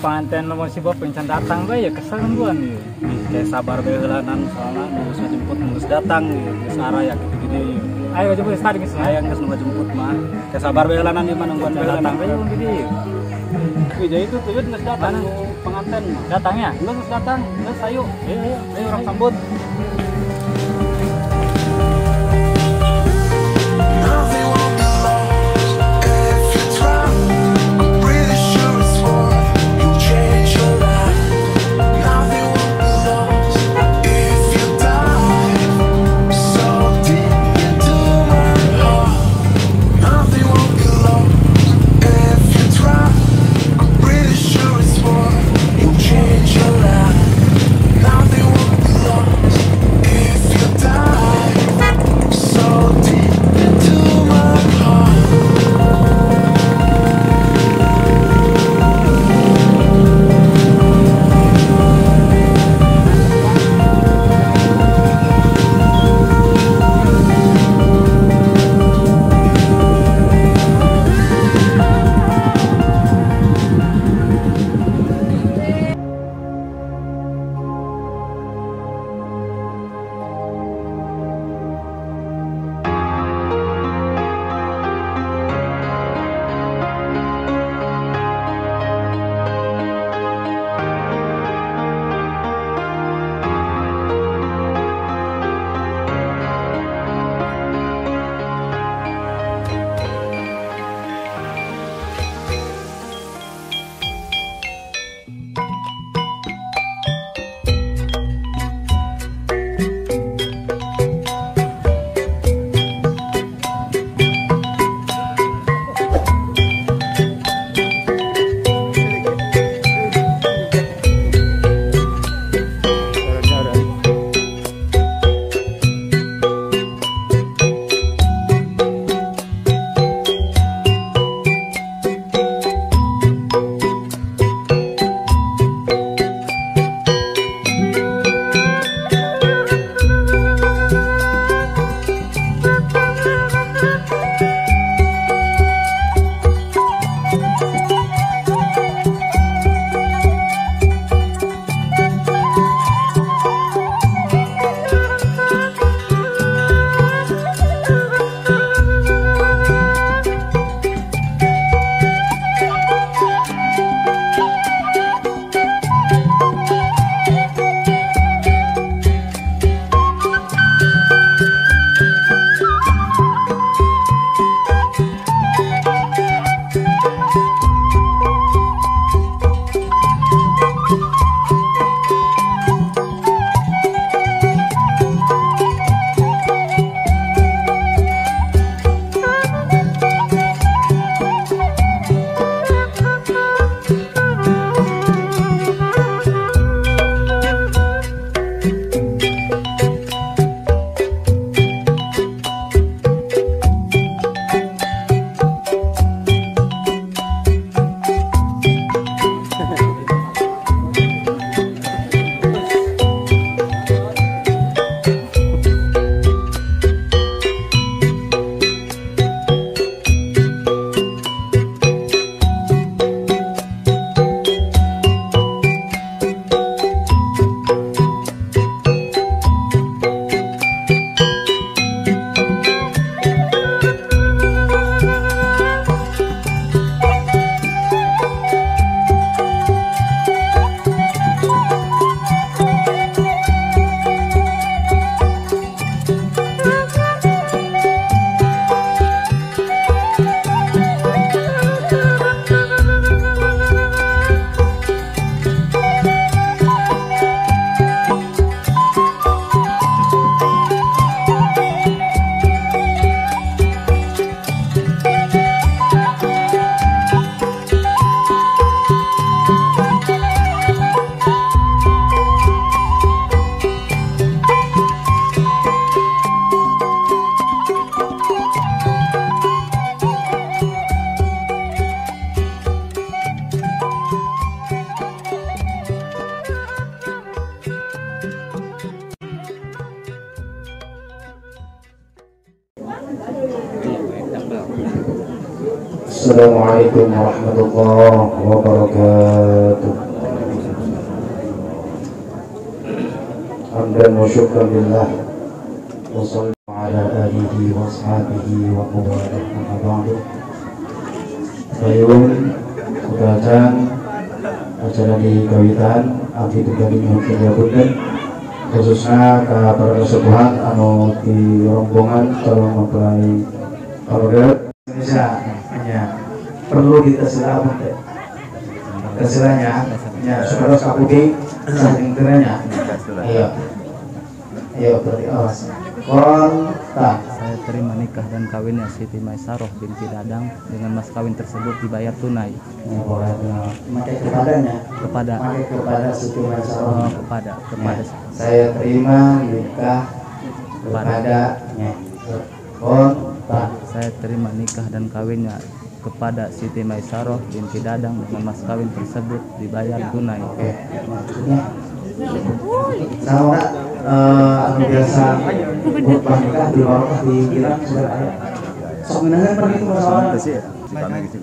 panten lo masih bawa pencan datang ya kesel kan gua nih. Kayak sabar behelanan soalnya nunggu jemput nunggu datang nih. Sarah ya gitu-gitu. Ayo jemput tadi geus aya geus nunggu jemput mah. Kayak sabar behelanan di mana nungguan datang we gitu. Jadi itu tuh geus datang pengantin datangnya. Geus datang, geus ayo. Ayo orang sambut. Assalamualaikum warahmatullahi wabarakatuh. Hamdan wa syukran lillah wa sallallahu ala alihi wa ashabihi wa mawalah amma ba'du. Bayun kudatan acara di kawitan abdi tunggali mungkin ya punten khususnya ke para kesepuhan anu di rombongan calon mempelai keluarga Indonesia hanya perlu ditesila apa teh tesilanya ya supaya kapudi saking terenya ayo berarti awas kontak. Saya terima nikah dan kawinnya Siti Maisaroh binti Dadang dengan mas kawin tersebut dibayar tunai. Pakai kepadanya Kepada Siti Maisaroh. kepada Saya terima nikah kepadanya kontak. Saya terima nikah dan kawinnya kepada Siti Maisaroh binti Dadang dengan mas kawin tersebut dibayar tunai. Oke, maksudnya sama anu biasa khutbah nikah di barokah di Irak sudah ada. Sok menangan pergi itu masalah.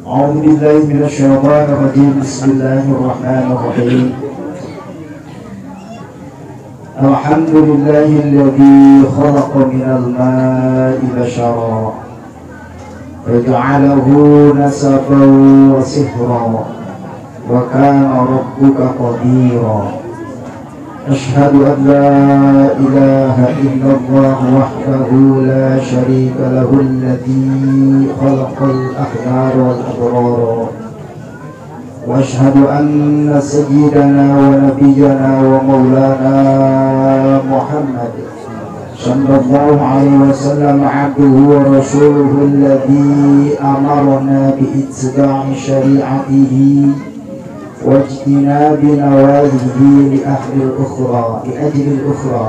A'udzu billahi minasyaitonir rajim. Bismillahirrahmanirrahim. Alhamdulillahilladzi khalaqa minal ma'i bashara فجعله نسبا وسهرا وكان ربك قديرا أشهد أن لا إله إلا الله وحده لا شريك له الذي خلق الأخيار والأبرار وأشهد أن سيدنا ونبينا ومولانا محمد صلى الله عليه وسلم عبده ورسوله الذي أمرنا باتباع شريعته واجتناب نواهيه لأجل الأخرى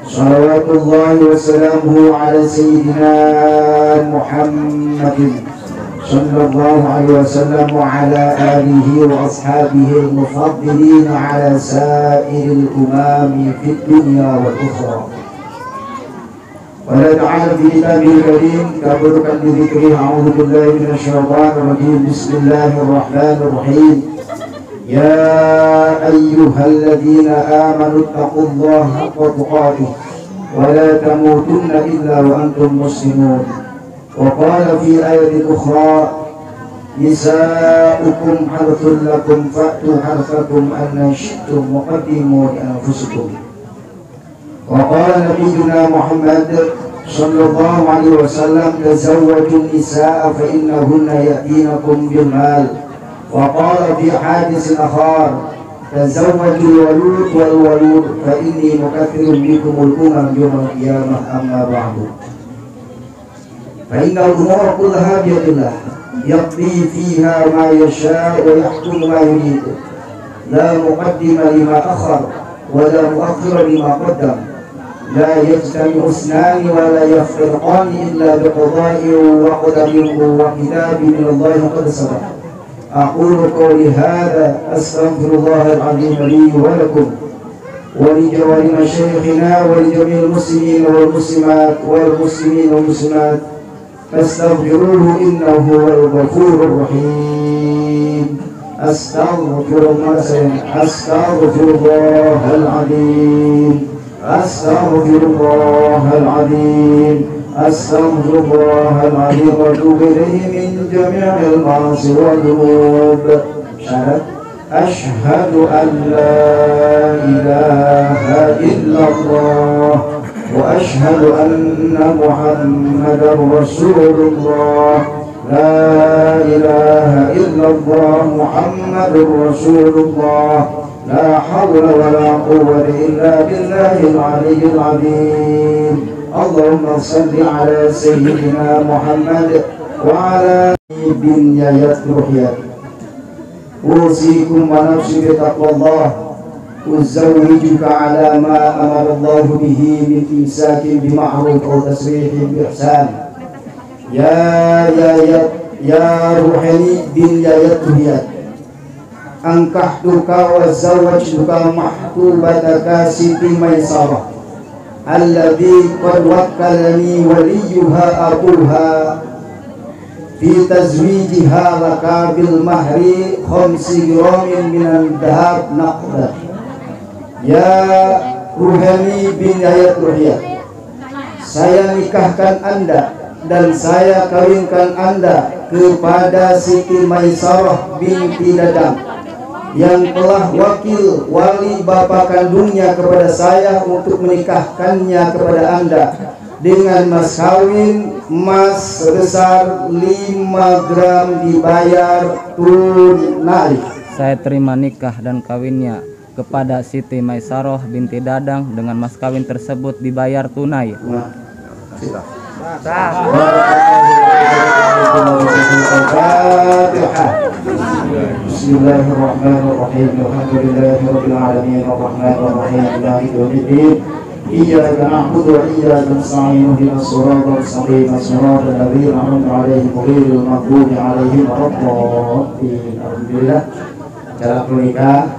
صلوات الله وسلامه على سيدنا محمد صلى الله عليه وسلم وعلى آله وأصحابه المفضلين على سائر الأمم في الدنيا والأخرى. ولا تعالى في كتابه الكريم كبرك بذكره. أعوذ بالله من الشيطان الرجيم. بسم الله الرحمن الرحيم. يا أيها الذين آمنوا اتقوا الله حق تقاته ولا تموتن إلا وأنتم مسلمون. وقال في آية أخرى نساؤكم حرث لكم فأتوا حرثكم أن شئتم وقدموا لأنفسكم. وقال نبينا محمد صلى الله عليه وسلم تزوجوا النساء فإنهن يأتينكم بالمال. وقال في حادث آخر تزوجوا الولود والولود فإني مكثر بكم الأمم يوم القيامة. أما بعد فإن الأمور كلها بيد الله يقضي فيها ما يشاء ويحكم ما يريد لا مقدم لما أخر ولا مؤخر لما قدم. لا يجتمع اثنان ولا يفترقان إلا بقضاء وقدر وكتاب من الله قد سبق. أقول قولي هذا أستغفر الله العظيم لي ولكم ولمشايخنا ولجميع المسلمين والمسلمات والمسلمين والمسلمات فاستغفروه إنه هو الغفور الرحيم. أستغفر الله العظيم. أستغفر الله العظيم. أستغفر الله العظيم وأتوب إليه من جميع المعاصي والذنوب. أشهد أن لا إله إلا الله وأشهد أن محمدا رسول الله. لا إله إلا الله محمد رسول الله. لا حول ولا قوة إلا بالله العلي العظيم. اللهم صل على سيدنا محمد وعلى بنيات روحيات. أوصيكم ونفسي بتقوى الله. أزوجك على ما أمر الله به من إمساك بمعروف أو تسريح بإحسان. يا روحاني بنيات روحيات. أنكحتك وزوجتك محبوبتك سيدي ميسرة الذي قد وكلني وليها أبوها fi tazwijiha laka bil mahri 5 gramin minan dahab naqdan. Ya Ruhani bin Yahya Ruhiyah, saya nikahkan Anda dan saya kawinkan Anda kepada Siti Maisarah binti Dadang yang telah wakil wali bapak kandungnya kepada saya untuk menikahkannya kepada Anda dengan mas kawin emas sebesar 5 gram dibayar tunai. Saya terima nikah dan kawinnya kepada Siti Maisarah binti Dadang dengan mas kawin tersebut dibayar tunai. Bismillahirrahmanirrahim. Alhamdulillahirabbil alamin arrahmanir rahim maliki yaumiddin. Iyyaka na'budu wa iyyaka nasta'in ihdinas siratal mustaqim siratal ladzina an'amta 'alaihim ghairil maghdubi 'alaihim waladdallin. Alhamdulillah. Cara menikah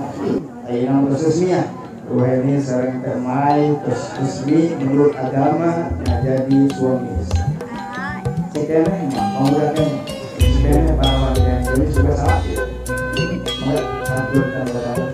yang resminya Ruhani sareng temai resmi menurut agama jadi suami istri. Sekene mau kan sekene para yang jadi sudah salah. Satu dan berapa?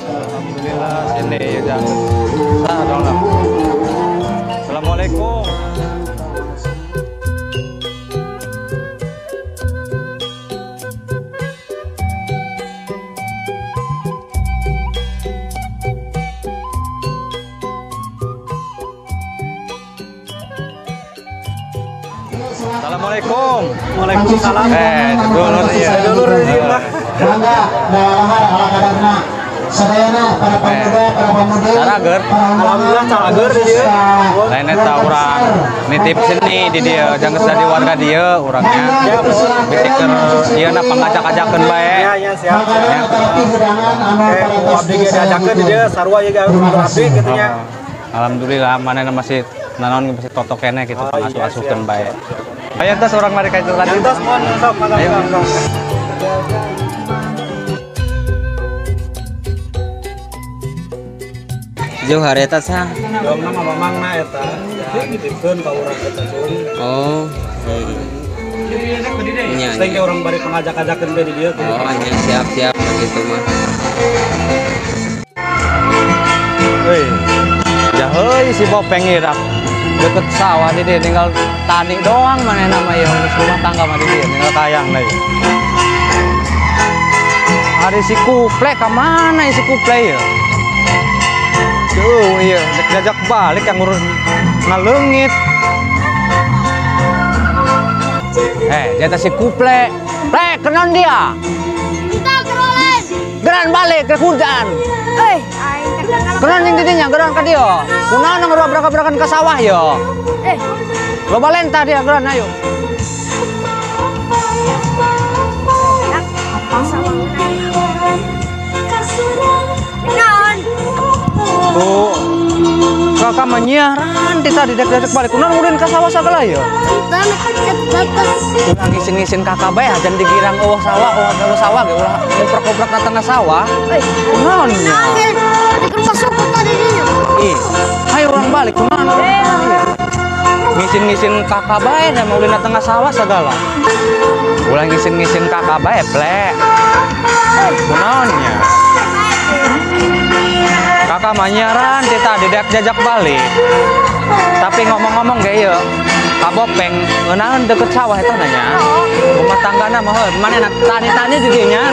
Alhamdulillah sini ya jangan. Assalamualaikum. Assalamualaikum. Waalaikumsalam. Dulur ya. Dulur ya. Bangga dalam ala kadarna. Sadayana para pemuda, para pemudi. Carager. Alhamdulillah carager dia. Lain eta urang nitip sini di dia jangan jadi warga dia urangnya. Ya, Bisikeun ieu na pangajak-ajakeun bae. Ya siap. Abdi ge diajakeun di dia sarua ye ga abdi kitu nya. Alhamdulillah manehna masih nanon masih totok kene gitu pangasuh-asuhkeun bae. Aya teh urang mari ka itu tadi. Lantas mohon sok Ayo. Jauh hari eta sang. Dong nama mamangna eta. Ya ditipkeun ka urang eta sun. Oh. Nya. Sing ge urang bari pangajak-ajakeun bae di dieu tuh. Oh, nya siap-siap gitu mah. Euy. Ya heuy si Bopeng ieu deket sawah di dieu tinggal tani doang manehna mah ieu rumah tangga mah di dieu tinggal kayang deui. Hari si Kuple ka mana si Kuple ieu? Tuh iya, diajak balik yang ngurus ngaleungit. Jata si Kuple. Kenon dia? Kita kerolen. Geran balik ke hujan. Aing Kenan yang didinya geran ka dia. Kunaon nang berabrak-abrakan ke sawah yo. Lo balenta dia geran ayo. Tuh. Kakak menyiaran kita didek-dedek balik. Kunaon ngurin ka sawah sagala yo. Ulah ngisin-ngisin kakak bae ajan digirang eueuh sawah ge ulah ngoprak-oprak ka tengah sawah. Kunaon nya? Ih, ayo orang balik kunaon? Ngisin-ngisin kakak bae da mau dina tengah sawah segala. Ulah ngisin-ngisin kakak bae plek. Kunaon nya? Kakak manyaran kita didek jajak balik. Tapi ngomong-ngomong ge ieu, kabopeng ngeunaheun deket sawah eta nanya. Rumah tanggana mah mana tani-tani di dieu nya.